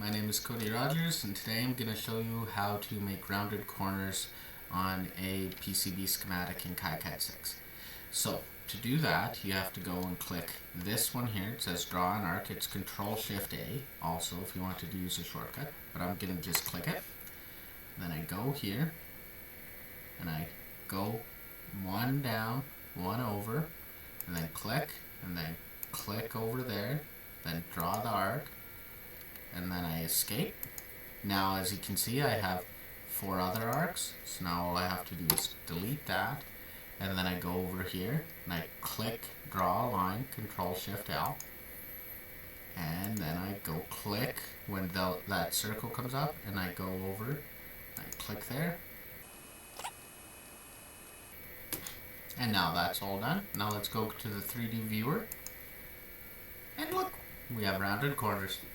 my name is Cody Rogers, and today I'm going to show you how to make rounded corners on a PCB schematic in KiCad 6. So to do that, you have to go and click this one here. It says draw an arc. It's Control-Shift-A also if you wanted to use a shortcut, but I'm going to just click it. Then I go here and I go one down, one over, and then click over there, then draw the arc, and then I escape. Now as you can see, I have 4 other arcs, so now all I have to do is delete that, and then I go over here and I click draw a line, Control-Shift-L, and then I go click when that circle comes up, and I go over, I click there, and now that's all done. Now let's go to the 3D viewer, and look, we have rounded corners.